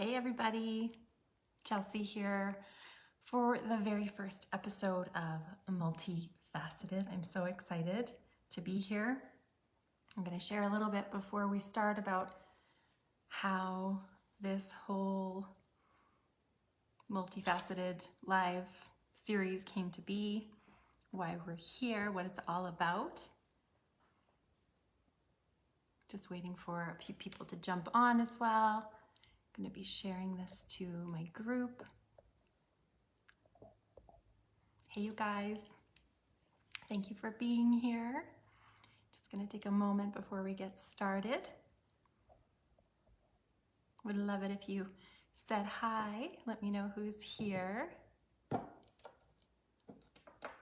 Hey everybody, Chelsea here for the very first episode of Multifaceted. I'm so excited to be here. I'm going to share a little bit before we start about how this whole multifaceted live series came to be, why we're here, what it's all about. Just waiting for a few people to jump on as well. I'm going to be sharing this to my group. Hey you guys, thank you for being here. Just going to take a moment before we get started. Would love it if you said hi. Let me know who's here.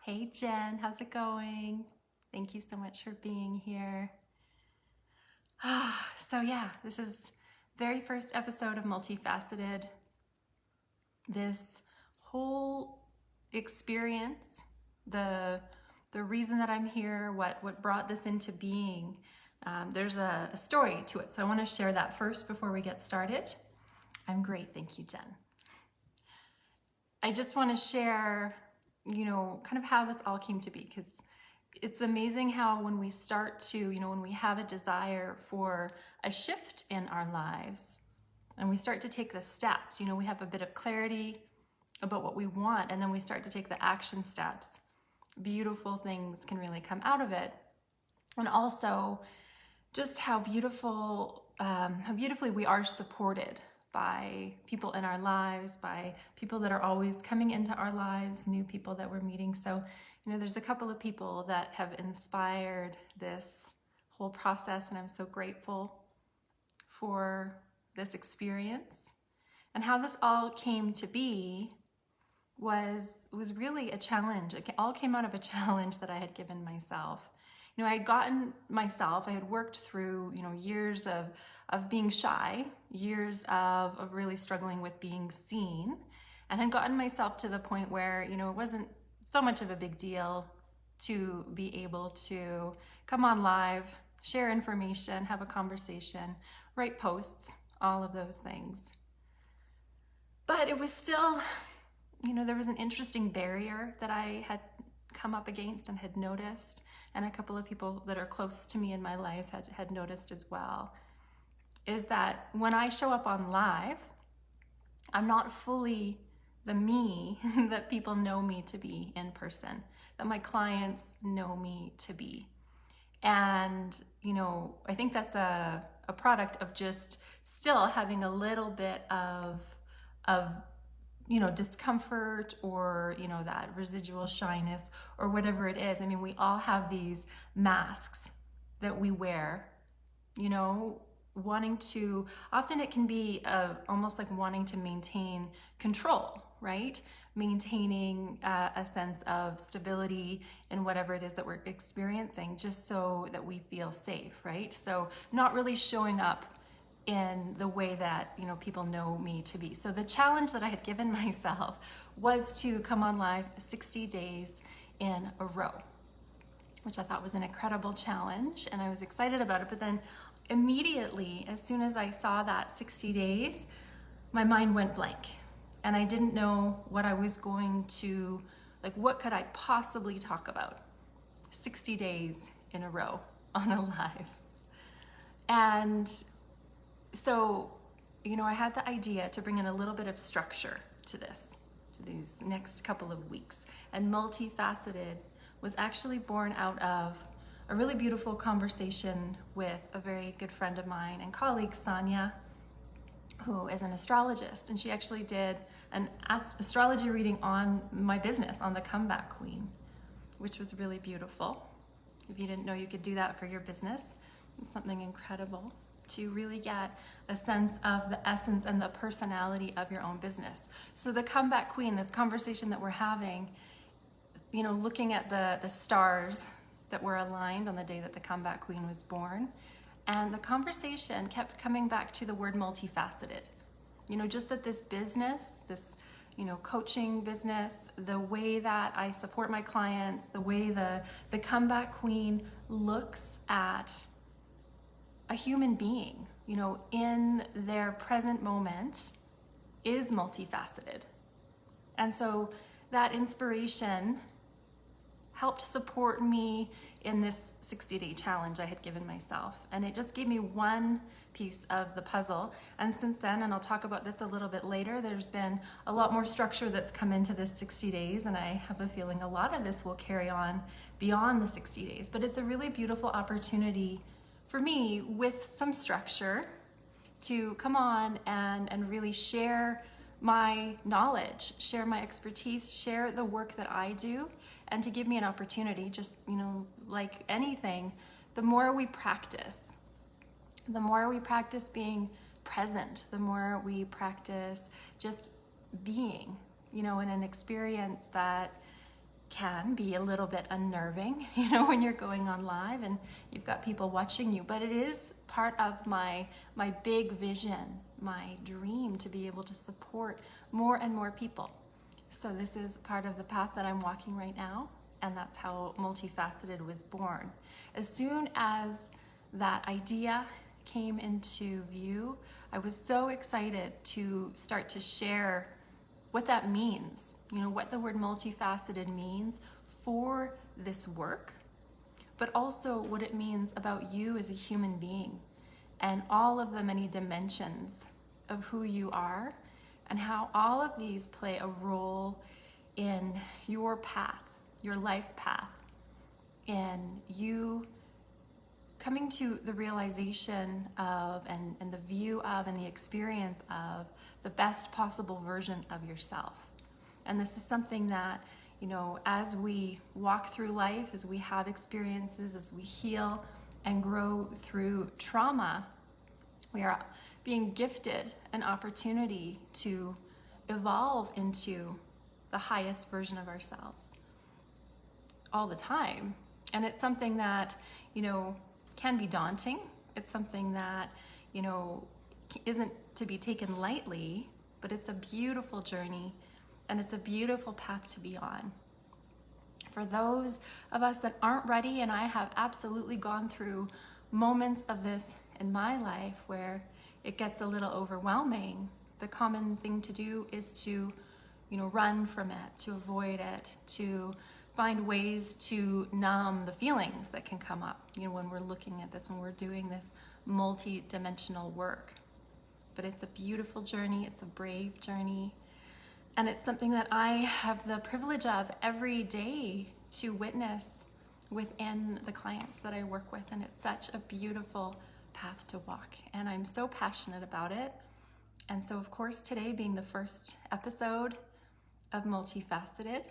Hey Jen, how's it going? Thank you so much for being here. So yeah, this is very first episode of Multifaceted. This whole experience, the reason that I'm here, what brought this into being, there's a story to it. So I want to share that first before we get started. I'm great, thank you, Jen. I just want to share, kind of how this all came to be, because it's amazing how when we start to, when we have a desire for a shift in our lives and we start to take the steps, we have a bit of clarity about what we want, and then we start to take the action steps. Beautiful things can really come out of it. And also just how beautifully we are supported by people in our lives, by people that are always coming into our lives, new people that we're meeting. So, there's a couple of people that have inspired this whole process, and I'm so grateful for this experience. And how this all came to be was really a challenge. It all came out of a challenge that I had given myself. I had worked through, years of being shy, years of really struggling with being seen, and had gotten myself to the point where, it wasn't so much of a big deal to be able to come on live, share information, have a conversation, write posts, all of those things. But it was still, there was an interesting barrier that I had come up against and had noticed, and a couple of people that are close to me in my life had noticed as well, is that when I show up on live, I'm not fully the me that people know me to be in person, that my clients know me to be. And, I think that's a product of just still having a little bit of discomfort, or, that residual shyness, or whatever it is. I mean, we all have these masks that we wear, often it can be almost like wanting to maintain control, right? Maintaining a sense of stability in whatever it is that we're experiencing, just so that we feel safe, right? So not really showing up in the way that people know me to be. So the challenge that I had given myself was to come on live 60 days in a row, which I thought was an incredible challenge, and I was excited about it. But then immediately, as soon as I saw that 60 days, my mind went blank, and I didn't know what I was going to, what could I possibly talk about 60 days in a row on a live. And so, I had the idea to bring in a little bit of structure to these next couple of weeks. And Multifaceted was actually born out of a really beautiful conversation with a very good friend of mine and colleague, Sonia, who is an astrologist. And she actually did an astrology reading on my business, on the Comeback Queen, which was really beautiful. If you didn't know you could do that for your business, it's something incredible to really get a sense of the essence and the personality of your own business. So the Comeback Queen, this conversation that we're having, looking at the stars that were aligned on the day that the Comeback Queen was born, and the conversation kept coming back to the word multifaceted. Just that this business, this coaching business, the way that I support my clients, the way the Comeback Queen looks at a human being, in their present moment, is multifaceted. And so that inspiration helped support me in this 60-day challenge I had given myself. And it just gave me one piece of the puzzle. And since then, and I'll talk about this a little bit later, there's been a lot more structure that's come into this 60 days. And I have a feeling a lot of this will carry on beyond the 60 days. But it's a really beautiful opportunity for me with some structure to come on and really share my knowledge, share my expertise, share the work that I do, and to give me an opportunity, just, like anything, the more we practice being present, the more we practice just being, in an experience that can be a little bit unnerving, when you're going on live and you've got people watching you, but it is part of my big vision, my dream to be able to support more and more people. So this is part of the path that I'm walking right now, and that's how Multifaceted was born. As soon as that idea came into view, I was so excited to start to share what that means, what the word multifaceted means for this work, but also what it means about you as a human being and all of the many dimensions of who you are and how all of these play a role in your path, your life path, in you coming to the realization of and the view of and the experience of the best possible version of yourself. And this is something that, as we walk through life, as we have experiences, as we heal and grow through trauma, we are being gifted an opportunity to evolve into the highest version of ourselves all the time. And it's something that, can be daunting. It's something that, isn't to be taken lightly, but it's a beautiful journey and it's a beautiful path to be on. For those of us that aren't ready, and I have absolutely gone through moments of this in my life where it gets a little overwhelming, the common thing to do is to, run from it, to avoid it, to find ways to numb the feelings that can come up, when we're looking at this, when we're doing this multi-dimensional work. But it's a beautiful journey, it's a brave journey, and it's something that I have the privilege of every day to witness within the clients that I work with, and it's such a beautiful path to walk, and I'm so passionate about it. And so, of course, today being the first episode of Multifaceted,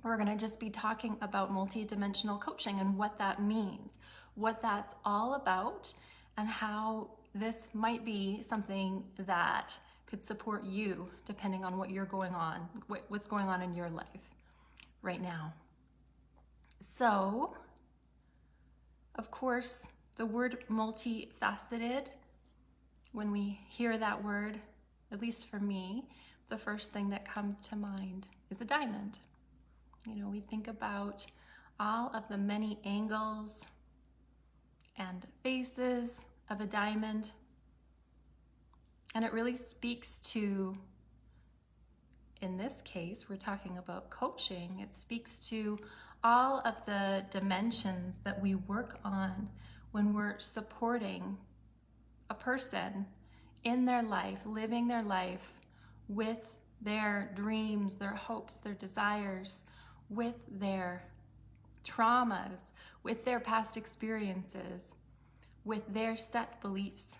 we're going to just be talking about multidimensional coaching and what that means, what that's all about, and how this might be something that could support you depending on what you're going on, what's going on in your life right now. So, of course, the word multifaceted, when we hear that word, at least for me, the first thing that comes to mind is a diamond. We think about all of the many angles and faces of a diamond, and it really speaks to, in this case, we're talking about coaching, it speaks to all of the dimensions that we work on when we're supporting a person in their life, living their life with their dreams, their hopes, their desires, with their traumas, with their past experiences, with their set beliefs,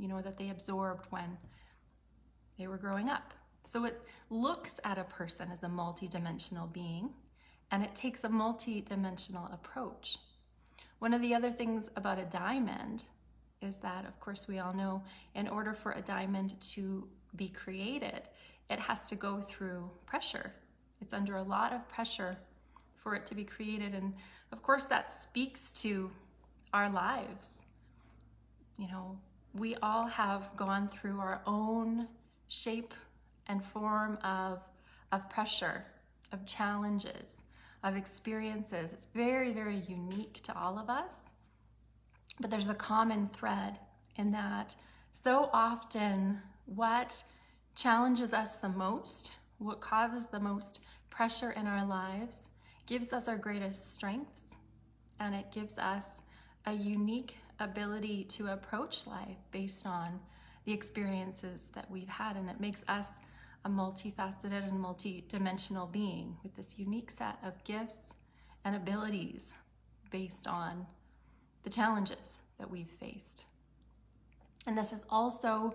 that they absorbed when they were growing up. So it looks at a person as a multidimensional being, and it takes a multidimensional approach. One of the other things about a diamond is that, of course, we all know in order for a diamond to be created, it has to go through pressure. It's under a lot of pressure for it to be created. And of course, that speaks to our lives. We all have gone through our own shape and form of pressure, of challenges, of experiences. It's very, very unique to all of us. But there's a common thread in that so often what challenges us the most, what causes the most pressure in our lives, gives us our greatest strengths, and it gives us a unique ability to approach life based on the experiences that we've had, and it makes us a multifaceted and multidimensional being with this unique set of gifts and abilities based on the challenges that we've faced. And this is also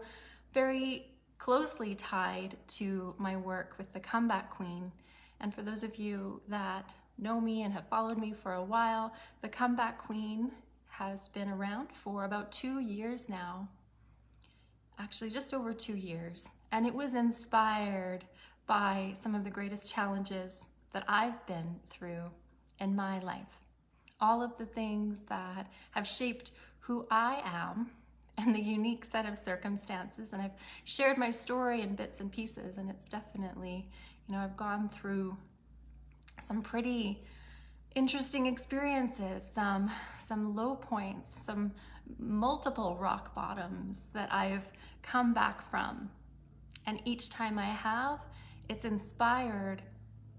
very closely tied to my work with the Comeback Queen. And for those of you that know me and have followed me for a while, the Comeback Queen has been around for about 2 years now, actually just over 2 years. And it was inspired by some of the greatest challenges that I've been through in my life. All of the things that have shaped who I am and the unique set of circumstances. And I've shared my story in bits and pieces, and it's definitely, I've gone through some pretty interesting experiences, some low points, some multiple rock bottoms that I've come back from. And each time I have, it's inspired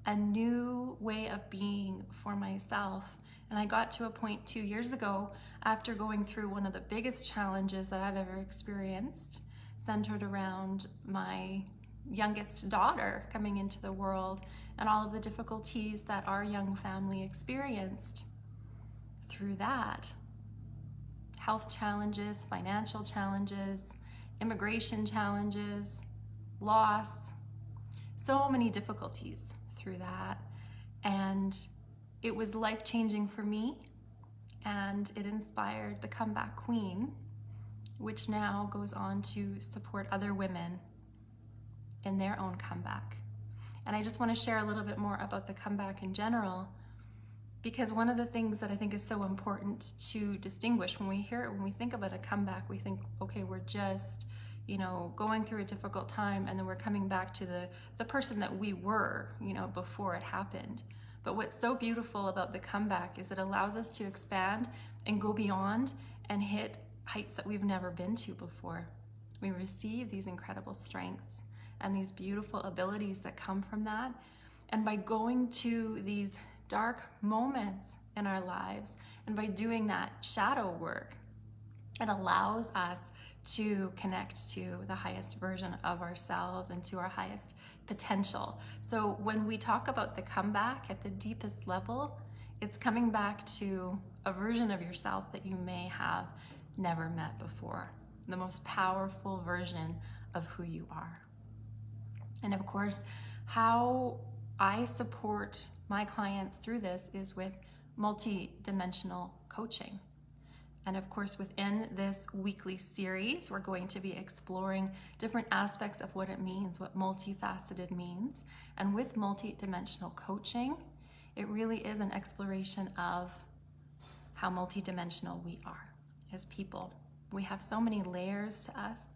a new way of being for myself. And I got to a point 2 years ago, after going through one of the biggest challenges that I've ever experienced, centered around my youngest daughter coming into the world and all of the difficulties that our young family experienced through that. Health challenges, financial challenges, immigration challenges, loss, so many difficulties through that. And it was life-changing for me, and it inspired the Comeback Queen, which now goes on to support other women in their own comeback. And I just want to share a little bit more about the comeback in general, because one of the things that I think is so important to distinguish when we think about a comeback, we think, okay, we're just, going through a difficult time, and then we're coming back to the person that we were, before it happened. But what's so beautiful about the comeback is it allows us to expand and go beyond and hit heights that we've never been to before. We receive these incredible strengths and these beautiful abilities that come from that. And by going to these dark moments in our lives, and by doing that shadow work, it allows us to connect to the highest version of ourselves and to our highest potential. So when we talk about the comeback at the deepest level, it's coming back to a version of yourself that you may have never met before, the most powerful version of who you are. And of course, how I support my clients through this is with multidimensional coaching. And of course, within this weekly series, we're going to be exploring different aspects of what it means, what multifaceted means. And with multidimensional coaching, it really is an exploration of how multidimensional we are as people. We have so many layers to us.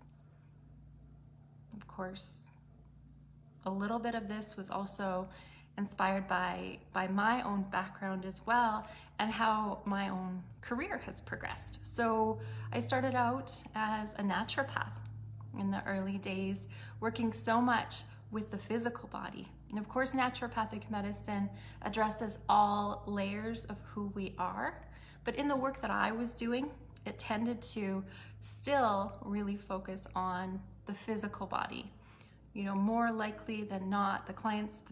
Of course, a little bit of this was also inspired by my own background as well, and how my own career has progressed. So I started out as a naturopath in the early days, working so much with the physical body. And of course, naturopathic medicine addresses all layers of who we are. But in the work that I was doing, it tended to still really focus on the physical body. More likely than not, the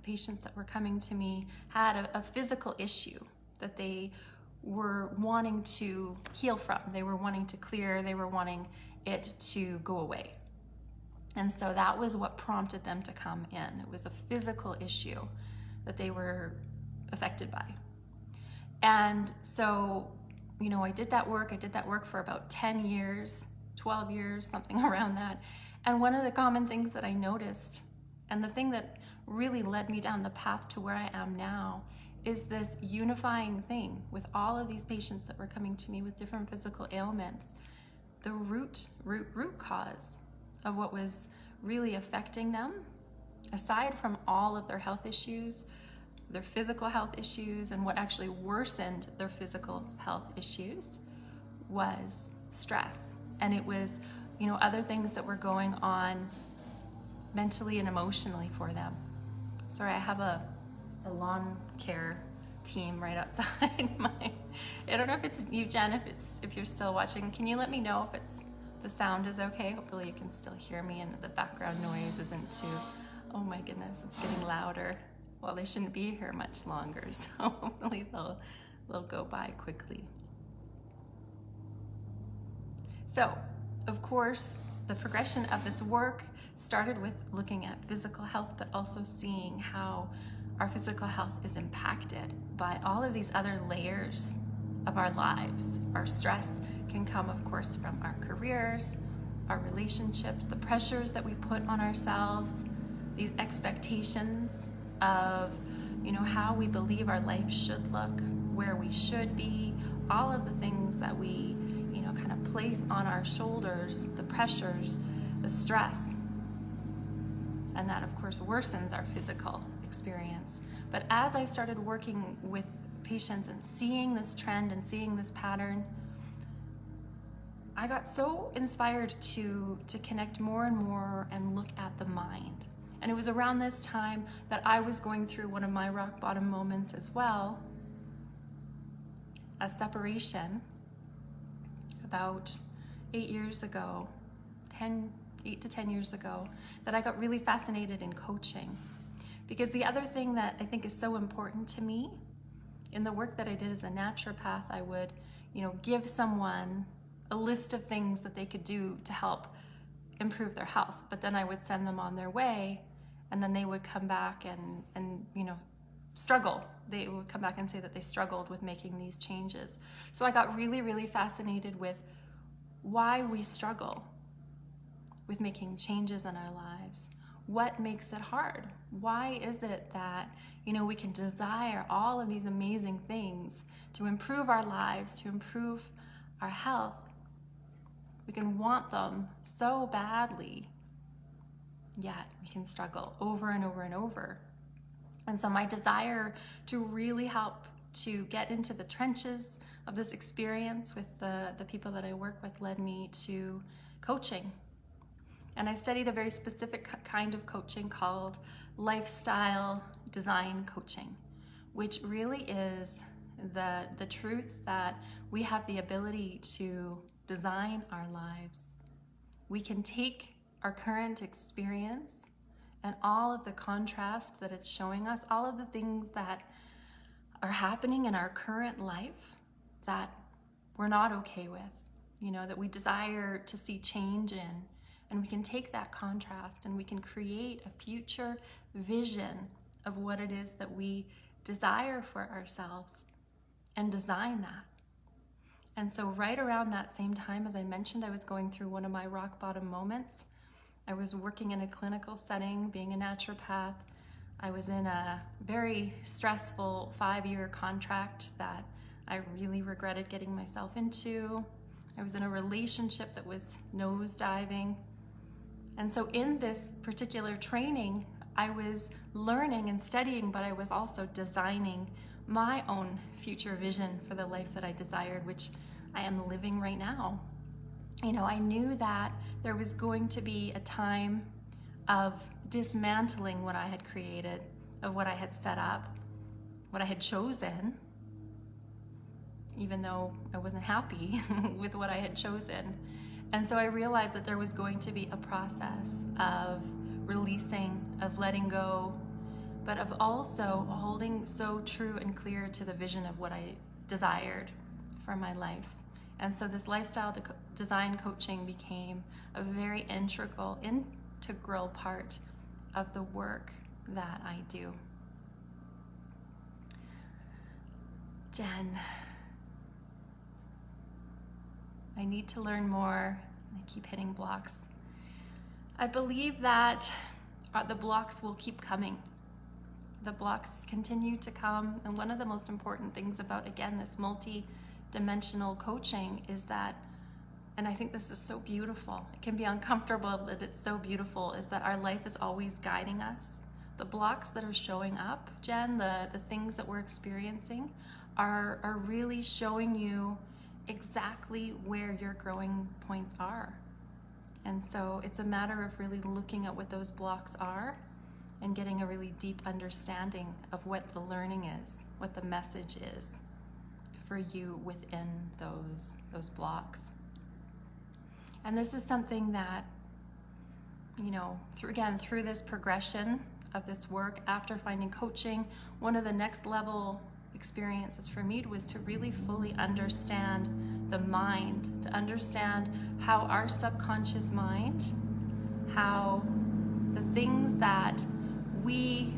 patients that were coming to me had a physical issue that they were wanting to heal from. They were wanting to clear, they were wanting it to go away. And so that was what prompted them to come in. It was a physical issue that they were affected by. And so, I did that work for about 10 years, 12 years, something around that. And one of the common things that I noticed, and the thing that really led me down the path to where I am now, is this unifying thing with all of these patients that were coming to me with different physical ailments. The root cause of what was really affecting them, aside from all of their health issues, their physical health issues, and what actually worsened their physical health issues, was stress. And it was other things that were going on mentally and emotionally for them. Sorry, I have a lawn care team right outside I don't know if it's you, Jen, if you're still watching. Can you let me know if the sound is okay? Hopefully you can still hear me and the background noise isn't too, oh my goodness, it's getting louder. Well, they shouldn't be here much longer, so hopefully they'll go by quickly. So, of course, the progression of this work started with looking at physical health, but also seeing how our physical health is impacted by all of these other layers of our lives. Our stress can come, of course, from our careers, our relationships, the pressures that we put on ourselves, these expectations of, how we believe our life should look, where we should be, all of the things that we, kind of place on our shoulders, the pressures, the stress, and that, of course, worsens our physical experience. But as I started working with patients and seeing this trend and seeing this pattern, I got so inspired to connect more and more and look at the mind. And it was around this time that I was going through one of my rock bottom moments as well, a separation about 8 years ago, 8 to 10 years ago, that I got really fascinated in coaching. Because the other thing that I think is so important to me in the work that I did as a naturopath, I would, give someone a list of things that they could do to help improve their health. But then I would send them on their way, and then they would come back and struggle. They would come back and say that they struggled with making these changes. So I got really, really fascinated with why we struggle with making changes in our lives. What makes it hard? Why is it that, we can desire all of these amazing things to improve our lives, to improve our health? We can want them so badly, yet we can struggle over and over and over. And so my desire to really help to get into the trenches of this experience with the people that I work with led me to coaching. And I studied a very specific kind of coaching called lifestyle design coaching, which really is the truth that we have the ability to design our lives. We can take our current experience and all of the contrast that it's showing us, all of the things that are happening in our current life that we're not okay with, that we desire to see change in. And we can take that contrast and we can create a future vision of what it is that we desire for ourselves and design that. And so right around that same time, as I mentioned, I was going through one of my rock bottom moments. I was working in a clinical setting, being a naturopath. I was in a very stressful 5-year contract that I really regretted getting myself into. I was in a relationship that was nosediving. And so in this particular training, I was learning and studying, but I was also designing my own future vision for the life that I desired, which I am living right now. I knew that there was going to be a time of dismantling what I had created, of what I had set up, what I had chosen, even though I wasn't happy with what I had chosen. And so I realized that there was going to be a process of releasing, of letting go, but of also holding so true and clear to the vision of what I desired for my life. And so this lifestyle design coaching became a very integral part of the work that I do. Jen, I need to learn more. I keep hitting blocks. I believe that the blocks will keep coming. The blocks continue to come. And one of the most important things about, again, this multi-dimensional coaching is that, and I think this is so beautiful, it can be uncomfortable, but it's so beautiful, is that our life is always guiding us. The blocks that are showing up, Jen, the things that we're experiencing are really showing you exactly where your growing points are. And so it's a matter of really looking at what those blocks are and getting a really deep understanding of what the learning is, what the message is for you within those blocks. And this is something that, you know, through this progression of this work, after finding coaching, one of the next level experiences for me was to really fully understand the mind, to understand how our subconscious mind, how the things that we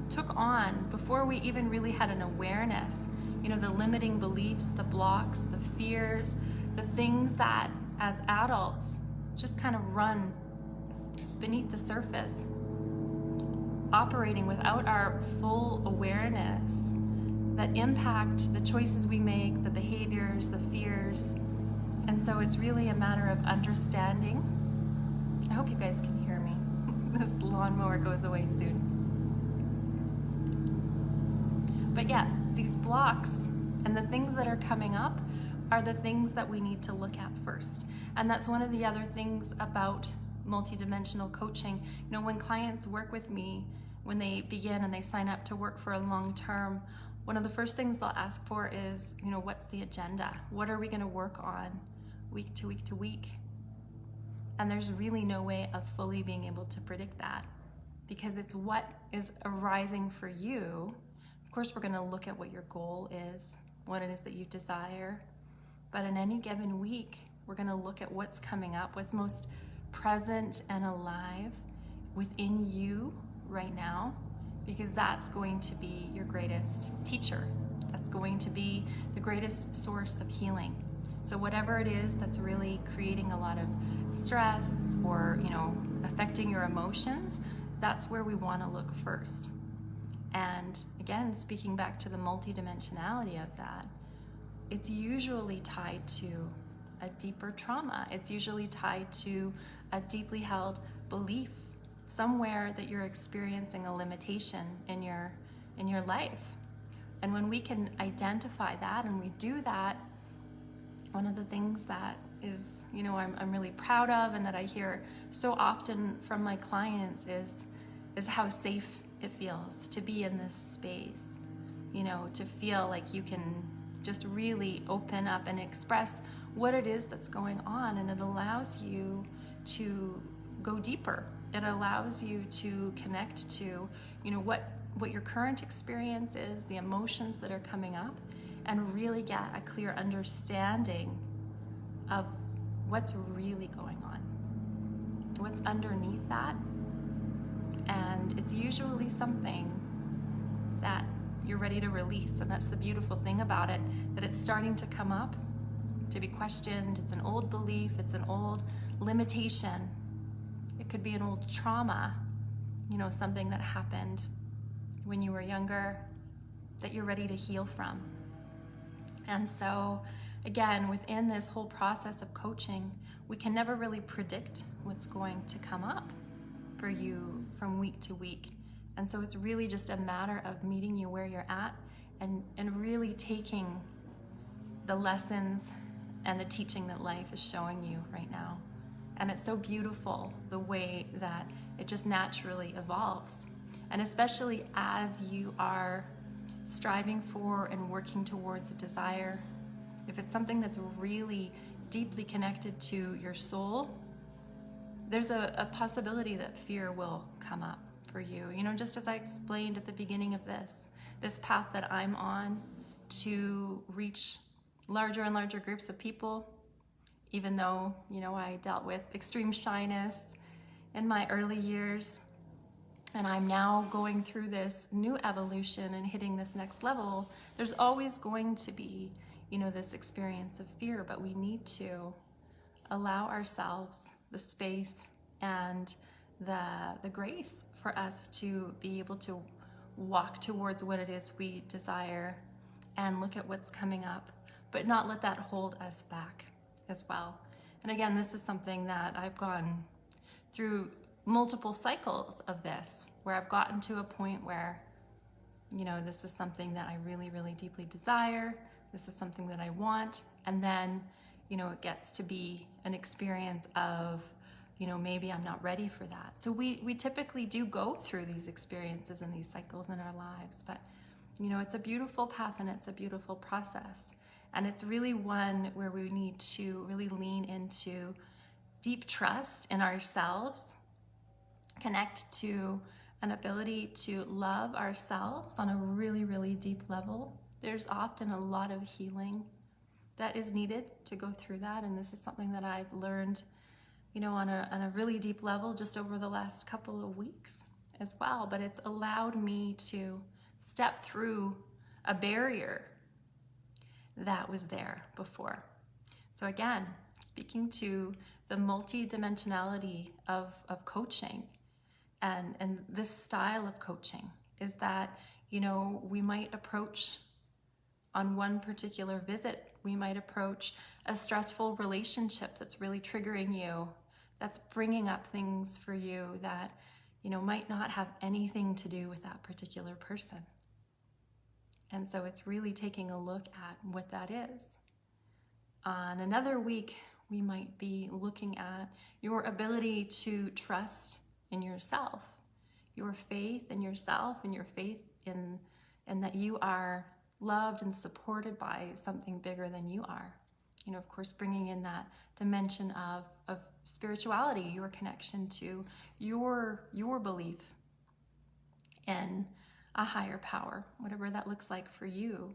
took on before we even really had an awareness, you know, the limiting beliefs, the blocks, the fears, the things that as adults just kind of run beneath the surface, operating without our full awareness, that impact the choices we make, the behaviors, the fears. And so it's really a matter of understanding. I hope you guys can hear me. This lawnmower goes away soon. But yeah, these blocks and the things that are coming up are the things that we need to look at first. And that's one of the other things about multidimensional coaching. You know, when clients work with me, when they begin and they sign up to work for a long term, one of the first things they'll ask for is, you know, what's the agenda? What are we going to work on week to week to week? And there's really no way of fully being able to predict that, because it's what is arising for you. Of course, we're going to look at what your goal is, what it is that you desire. But in any given week, we're going to look at what's coming up, what's most present and alive within you right now, because that's going to be your greatest teacher. That's going to be the greatest source of healing. So whatever it is that's really creating a lot of stress or, you know, affecting your emotions, that's where we want to look first. And again, speaking back to the multidimensionality of that, it's usually tied to a deeper trauma. It's usually tied to a deeply held belief somewhere that you're experiencing a limitation in your life. And when we can identify that and we do that, one of the things that is, you know, I'm really proud of and that I hear so often from my clients is how safe it feels to be in this space, you know, to feel like you can just really open up and express what it is that's going on, and it allows you to go deeper. It allows you to connect to, you know, what your current experience is, the emotions that are coming up, and really get a clear understanding of what's really going on, what's underneath that. And it's usually something that you're ready to release. And that's the beautiful thing about it, that it's starting to come up, to be questioned. It's an old belief, it's an old limitation. It could be an old trauma, you know, something that happened when you were younger that you're ready to heal from. And so, again, within this whole process of coaching, we can never really predict what's going to come up for you from week to week. And so it's really just a matter of meeting you where you're at and really taking the lessons and the teaching that life is showing you right now. And it's so beautiful the way that it just naturally evolves. And especially as you are striving for and working towards a desire, if it's something that's really deeply connected to your soul, there's a possibility that fear will come up for you. You know, just as I explained at the beginning of this path that I'm on to reach larger and larger groups of people, even though, you know, I dealt with extreme shyness in my early years, and I'm now going through this new evolution and hitting this next level, there's always going to be, you know, this experience of fear, but we need to allow ourselves the space and the grace for us to be able to walk towards what it is we desire and look at what's coming up, but not let that hold us back as well. And again, this is something that I've gone through multiple cycles of this, where I've gotten to a point where, you know, this is something that I really, really deeply desire. This is something that I want. And then, you know, it gets to be an experience of maybe I'm not ready for that. So we typically do go through these experiences and these cycles in our lives, but it's a beautiful path and it's a beautiful process. And it's really one where we need to really lean into deep trust in ourselves, connect to an ability to love ourselves on a really, really deep level. There's often a lot of healing that is needed to go through that. And this is something that I've learned, on a really deep level just over the last couple of weeks as well. But it's allowed me to step through a barrier that was there before. So again, speaking to the multidimensionality of coaching and this style of coaching is that, we might approach on one particular visit, we might approach a stressful relationship that's really triggering you, that's bringing up things for you that, might not have anything to do with that particular person. And so it's really taking a look at what that is. On another week, we might be looking at your ability to trust in yourself, your faith in yourself, and your faith in that you are loved and supported by something bigger than you are. Of course, bringing in that dimension of spirituality, your connection to your belief in a higher power, whatever that looks like for you.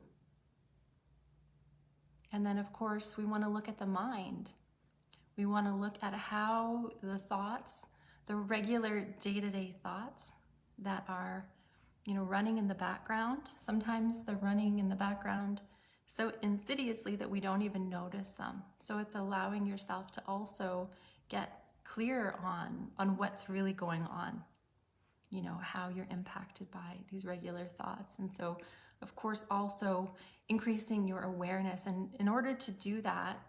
And then, of course, we want to look at the mind. We want to look at how the thoughts, the regular day-to-day thoughts that are, running in the background, sometimes they're running in the background so insidiously that we don't even notice them. So it's allowing yourself to also get clear on what's really going on, how you're impacted by these regular thoughts. And so, of course, also increasing your awareness. And in order to do that,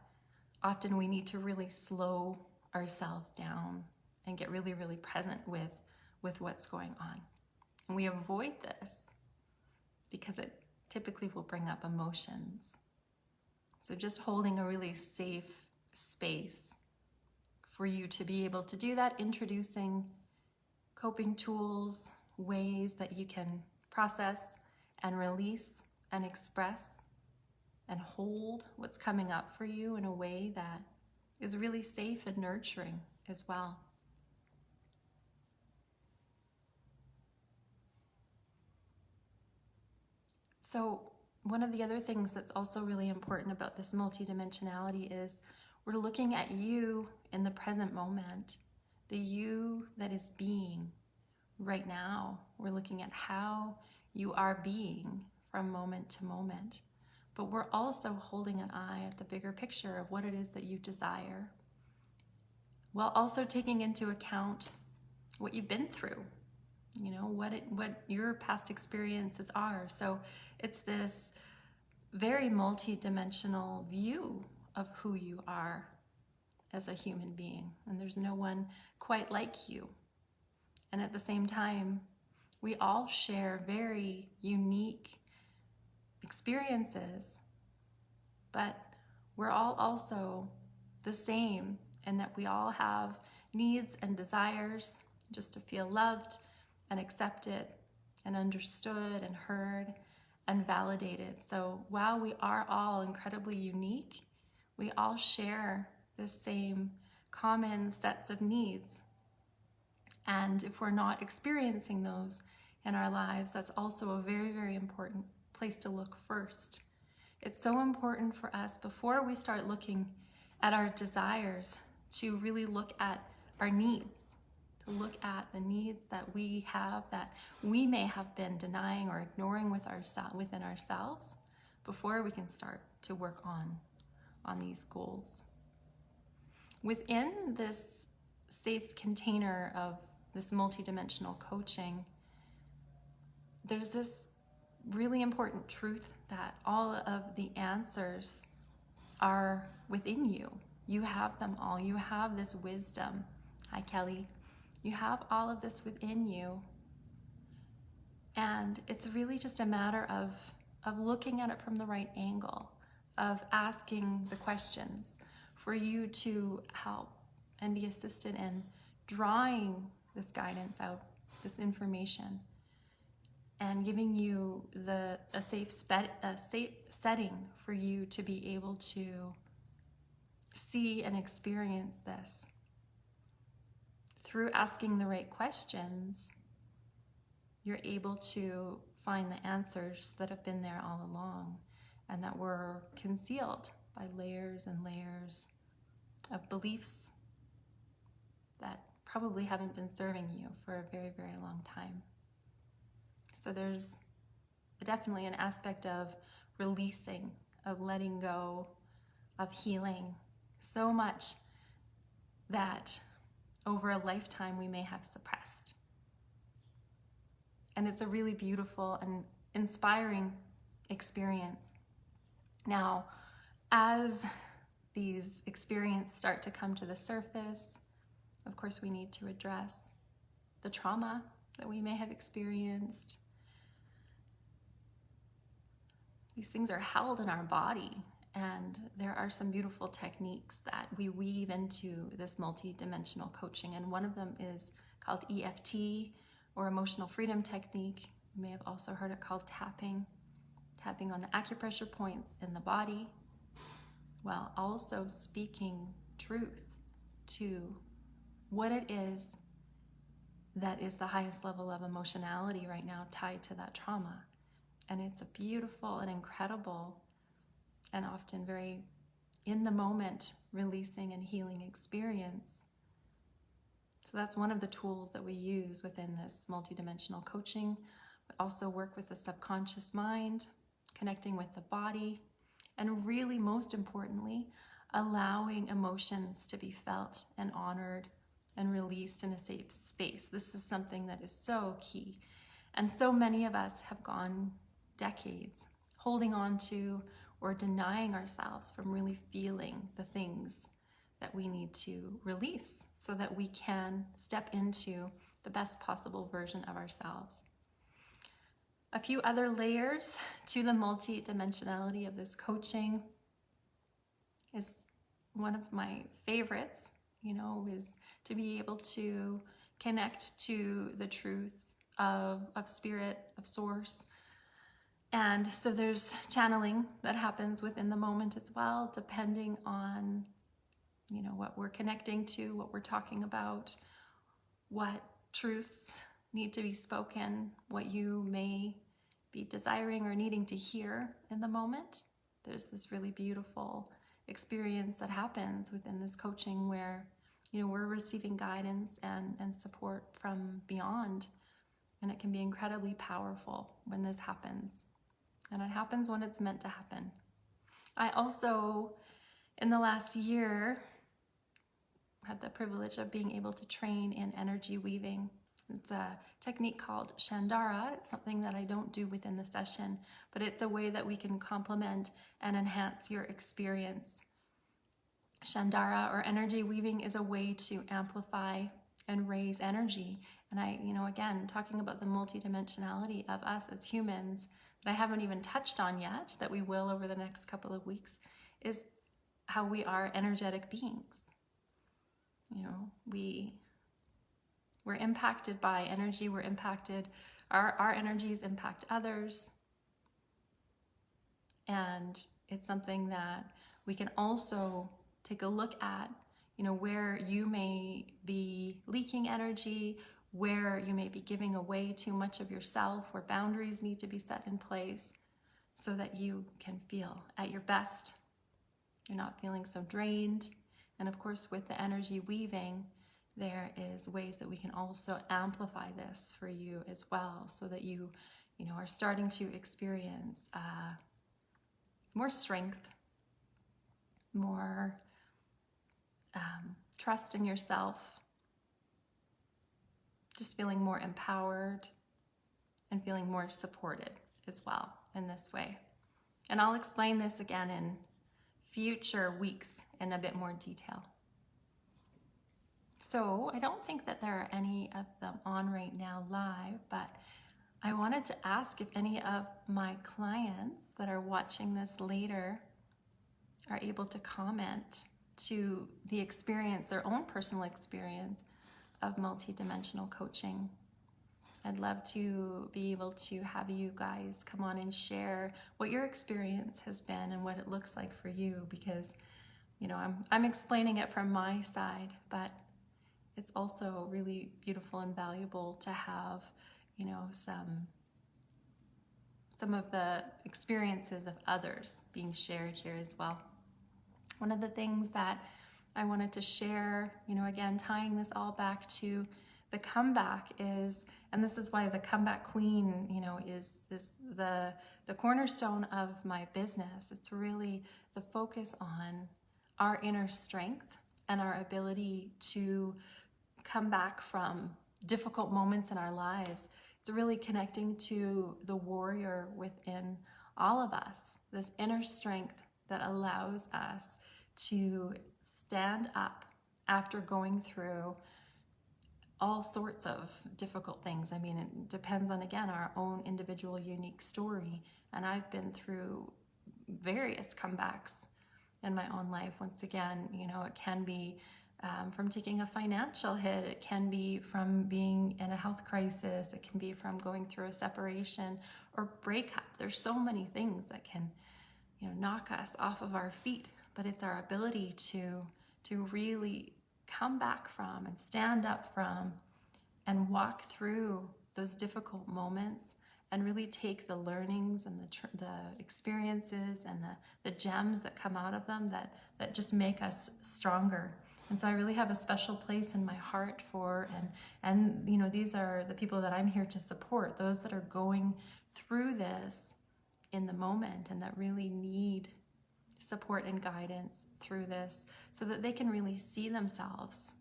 often we need to really slow ourselves down and get really, really present with what's going on. And we avoid this because it typically will bring up emotions. So just holding a really safe space for you to be able to do that, introducing coping tools, ways that you can process and release and express and hold what's coming up for you in a way that is really safe and nurturing as well. So one of the other things that's also really important about this multidimensionality is we're looking at you in the present moment, the you that is being right now. We're looking at how you are being from moment to moment. But we're also holding an eye at the bigger picture of what it is that you desire, while also taking into account what you've been through, what your past experiences are. So it's this very multi-dimensional view of who you are as a human being. And there's no one quite like you. And at the same time, we all share very unique experiences, but we're all also the same in that we all have needs and desires just to feel loved and accepted and understood and heard and validated. So while we are all incredibly unique, we all share the same common sets of needs. And if we're not experiencing those in our lives, that's also a very, very important place to look first. It's so important for us, before we start looking at our desires, to really look at our needs, to look at the needs that we have that we may have been denying or ignoring within ourselves before we can start to work on these goals. Within this safe container of this multidimensional coaching, there's this really important truth that all of the answers are within you. You have them all. You have this wisdom. Hi, Kelly. You have all of this within you. And it's really just a matter of looking at it from the right angle, of asking the questions for you to help and be assisted in drawing this guidance out, this information, and giving you a safe setting for you to be able to see and experience this. Through asking the right questions, you're able to find the answers that have been there all along and that were concealed by layers and layers of beliefs that probably haven't been serving you for a very, very long time. So there's definitely an aspect of releasing, of letting go, of healing so much that over a lifetime we may have suppressed. And it's a really beautiful and inspiring experience. Now, as these experiences start to come to the surface, of course we need to address the trauma that we may have experienced. These things are held in our body, and there are some beautiful techniques that we weave into this multi-dimensional coaching, and one of them is called EFT, or emotional freedom technique. You may have also heard it called tapping on the acupressure points in the body, while also speaking truth to what it is that is the highest level of emotionality right now tied to that trauma. And it's a beautiful and incredible and often very in the moment releasing and healing experience. So that's one of the tools that we use within this multidimensional coaching. We also work with the subconscious mind, connecting with the body, and really, most importantly, allowing emotions to be felt and honored and released in a safe space. This is something that is so key. And so many of us have gone decades holding on to or denying ourselves from really feeling the things that we need to release so that we can step into the best possible version of ourselves. A few other layers to the multi-dimensionality of this coaching is one of my favorites, is to be able to connect to the truth of spirit, of source. And so there's channeling that happens within the moment as well, depending on what we're connecting to, what we're talking about, what truths need to be spoken, what you may be desiring or needing to hear in the moment. There's this really beautiful experience that happens within this coaching where, we're receiving guidance and support from beyond. And it can be incredibly powerful when this happens. And it happens when it's meant to happen. I also, in the last year, had the privilege of being able to train in energy weaving. It's a technique called Chandara. It's something that I don't do within the session, but it's a way that we can complement and enhance your experience. Chandara, or energy weaving, is a way to amplify and raise energy. And again, talking about the multidimensionality of us as humans that I haven't even touched on yet, that we will over the next couple of weeks, is how we are energetic beings. We're impacted by energy, our energies impact others. And it's something that we can also take a look at, where you may be leaking energy, where you may be giving away too much of yourself, where boundaries need to be set in place so that you can feel at your best. You're not feeling so drained. And of course, with the energy weaving, there is ways that we can also amplify this for you as well, so that you are starting to experience more strength, more trust in yourself, just feeling more empowered and feeling more supported as well in this way. And I'll explain this again in future weeks in a bit more detail. So I don't think that there are any of them on right now live, but I wanted to ask if any of my clients that are watching this later are able to comment to the experience, their own personal experience of multidimensional coaching. I'd love to be able to have you guys come on and share what your experience has been and what it looks like for you, because, you know, I'm explaining it from my side, but it's also really beautiful and valuable to have, you know, some of the experiences of others being shared here as well. One of the things that I wanted to share, you know, again, tying this all back to the comeback is, and this is why the Comeback Queen, you know, is the cornerstone of my business. It's really the focus on our inner strength and our ability to come back from difficult moments in our lives. It's really connecting to the warrior within all of us, this inner strength that allows us to stand up after going through all sorts of difficult things. I mean, it depends on, again, our own individual unique story. And I've been through various comebacks in my own life. Once again, you know, it can be from taking a financial hit, it can be from being in a health crisis, it can be from going through a separation or breakup. There's so many things that can, you know, knock us off of our feet, but it's our ability to really come back from and stand up from and walk through those difficult moments and really take the learnings and the experiences and the gems that come out of them that just make us stronger. And so I really have a special place in my heart for, and you know, these are the people that I'm here to support, those that are going through this in the moment and that really need support and guidance through this so that they can really see themselves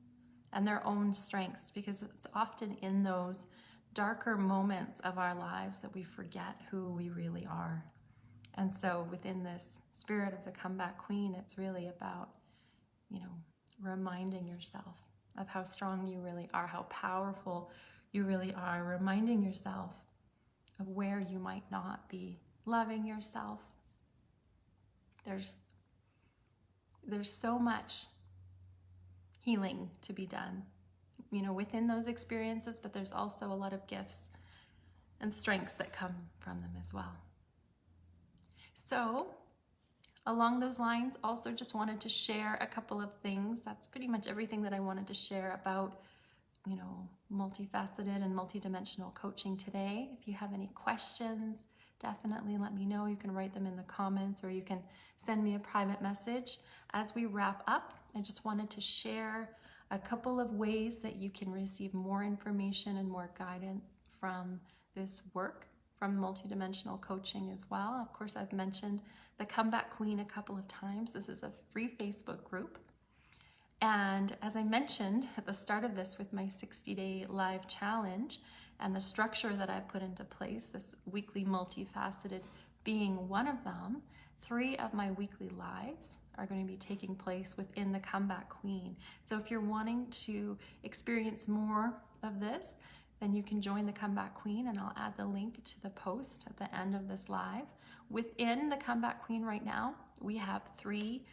and their own strengths, because it's often in those darker moments of our lives that we forget who we really are. And so within this spirit of the Comeback Queen, it's really about, you know, reminding yourself of how strong you really are, how powerful you really are, reminding yourself of where you might not be loving yourself. There's so much healing to be done, you know, within those experiences, but there's also a lot of gifts and strengths that come from them as well. So along those lines, also just wanted to share a couple of things. That's pretty much everything that I wanted to share about, you know, multifaceted and multidimensional coaching today. If you have any questions, definitely let me know. You can write them in the comments or you can send me a private message. As we wrap up, I just wanted to share a couple of ways that you can receive more information and more guidance from this work, from multidimensional coaching as well. Of course, I've mentioned the Comeback Queen a couple of times. This is a free Facebook group. And as I mentioned at the start of this with my 60-day live challenge and the structure that I've put into place, this weekly multifaceted being one of them, 3 of my weekly lives are going to be taking place within the Comeback Queen. So if you're wanting to experience more of this, then you can join the Comeback Queen, and I'll add the link to the post at the end of this live. Within the Comeback Queen right now, we have 3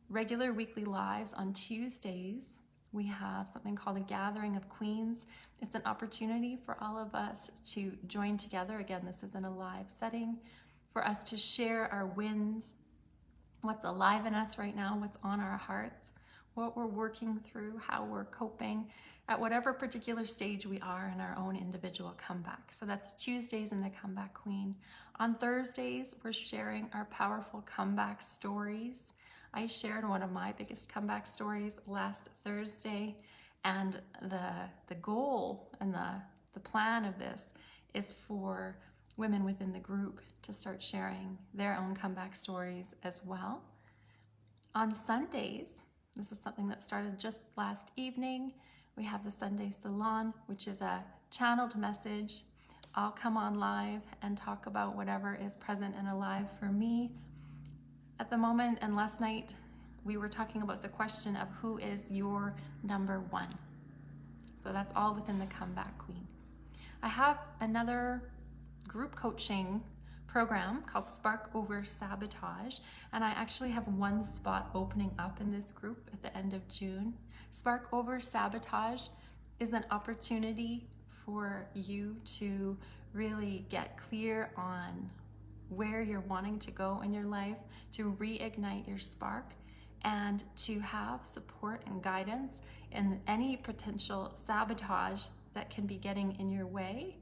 regular weekly lives on Tuesdays. We have something called a Gathering of Queens. It's an opportunity for all of us to join together. Again, this is in a live setting, for us to share our wins, what's alive in us right now, what's on our hearts, what we're working through, how we're coping at whatever particular stage we are in our own individual comeback. So that's Tuesdays in the Comeback Queen. On Thursdays, we're sharing our powerful comeback stories. I shared one of my biggest comeback stories last Thursday, and the goal and the plan of this is for women within the group to start sharing their own comeback stories as well. On Sundays, this is something that started just last evening, we have the Sunday Salon, which is a channeled message. I'll come on live and talk about whatever is present and alive for me at the moment. And last night we were talking about the question of who is your number 1. So that's all within the Comeback Queen. I have another group coaching program called Spark Over Sabotage, and I actually have one spot opening up in this group at the end of June. Spark Over Sabotage is an opportunity for you to really get clear on where you're wanting to go in your life, to reignite your spark, and to have support and guidance in any potential sabotage that can be getting in your way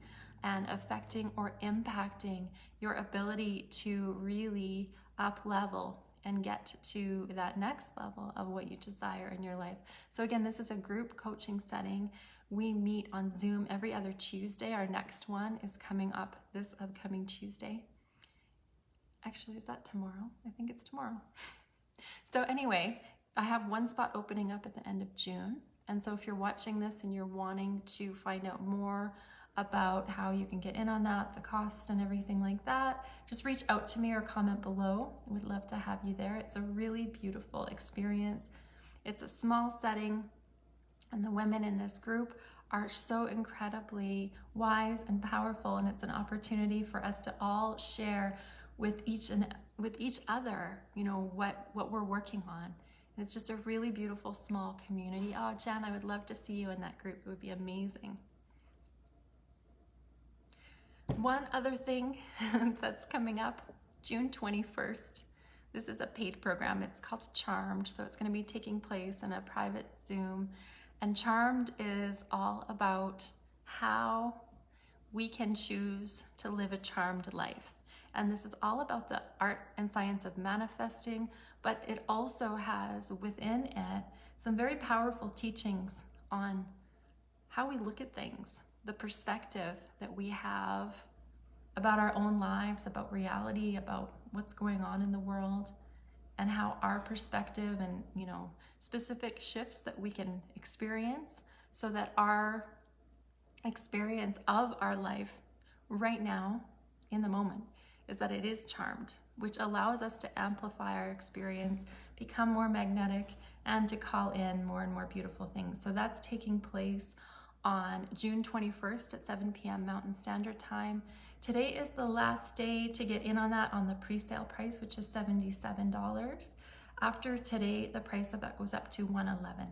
and affecting or impacting your ability to really up level and get to that next level of what you desire in your life. So again, this is a group coaching setting. We meet on Zoom every other Tuesday. Our next one is coming up this upcoming Tuesday. Actually, is that tomorrow? I think it's tomorrow. So anyway, I have one spot opening up at the end of June. And so if you're watching this and you're wanting to find out more about how you can get in on that, the cost and everything like that, just reach out to me or comment below. I would love to have you there. It's a really beautiful experience. It's a small setting, and the women in this group are so incredibly wise and powerful, and it's an opportunity for us to all share with each other, you know, what we're working on. And it's just a really beautiful small community. Oh, Jen, I would love to see you in that group. It would be amazing. One other thing that's coming up, June 21st. This is a paid program. It's called Charmed. So it's going to be taking place in a private Zoom. And Charmed is all about how we can choose to live a charmed life. And this is all about the art and science of manifesting, but it also has within it some very powerful teachings on how we look at things, the perspective that we have about our own lives, about reality, about what's going on in the world, and how our perspective and, you know, specific shifts that we can experience so that our experience of our life right now in the moment is that it is charmed, which allows us to amplify our experience, become more magnetic, and to call in more and more beautiful things. So that's taking place on June 21st at 7 p.m. Mountain Standard Time. Today is the last day to get in on that on the pre-sale price, which is $77. After today, the price of that goes up to $111.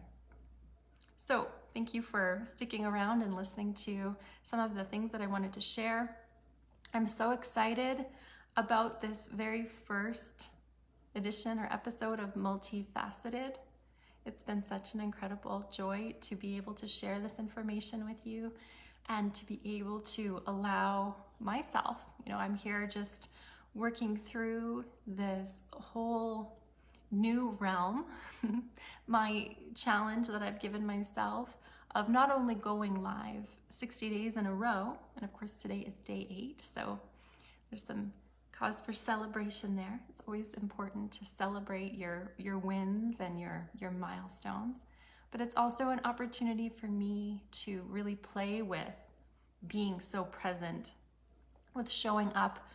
So thank you for sticking around and listening to some of the things that I wanted to share. I'm so excited about this very first edition or episode of Multifaceted. It's been such an incredible joy to be able to share this information with you and to be able to allow myself, you know, I'm here just working through this whole new realm, my challenge that I've given myself of not only going live 60 days in a row, and of course today is day 8, so there's some cause for celebration there. It's always important to celebrate your wins and your milestones, but it's also an opportunity for me to really play with being so present, with showing up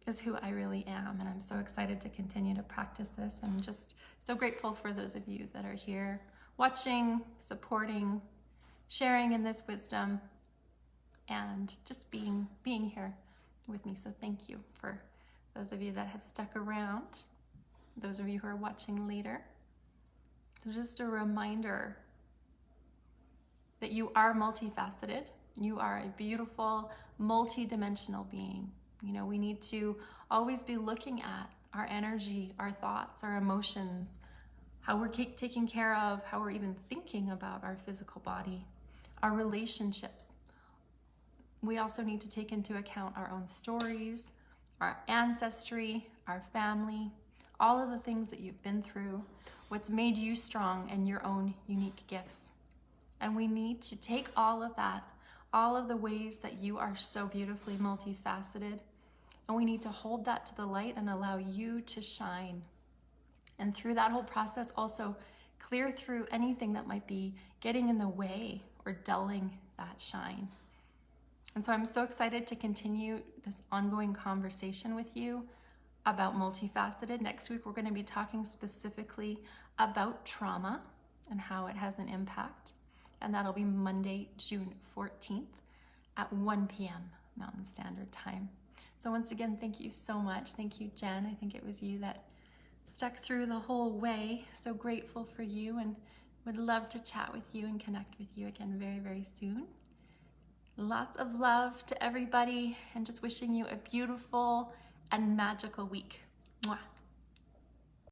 as who I really am. And I'm so excited to continue to practice this. I'm just so grateful for those of you that are here watching, supporting, sharing in this wisdom, and just being here with me. So thank you for those of you that have stuck around, those of you who are watching later. So just a reminder that you are multifaceted. You are a beautiful, multi-dimensional being. You know, we need to always be looking at our energy, our thoughts, our emotions, how we're taking care of, how we're even thinking about our physical body, our relationships. We also need to take into account our own stories, our ancestry, our family, all of the things that you've been through, what's made you strong, and your own unique gifts. And we need to take all of that, all of the ways that you are so beautifully multifaceted, and we need to hold that to the light and allow you to shine. And through that whole process, also clear through anything that might be getting in the way or dulling that shine. And so I'm so excited to continue this ongoing conversation with you about multifaceted. Next week, we're going to be talking specifically about trauma and how it has an impact. And that'll be Monday, June 14th at 1 p.m. Mountain Standard Time. So once again, thank you so much. Thank you, Jen. I think it was you that stuck through the whole way. So grateful for you and would love to chat with you and connect with you again very, very soon. Lots of love to everybody and just wishing you a beautiful and magical week. Mwah.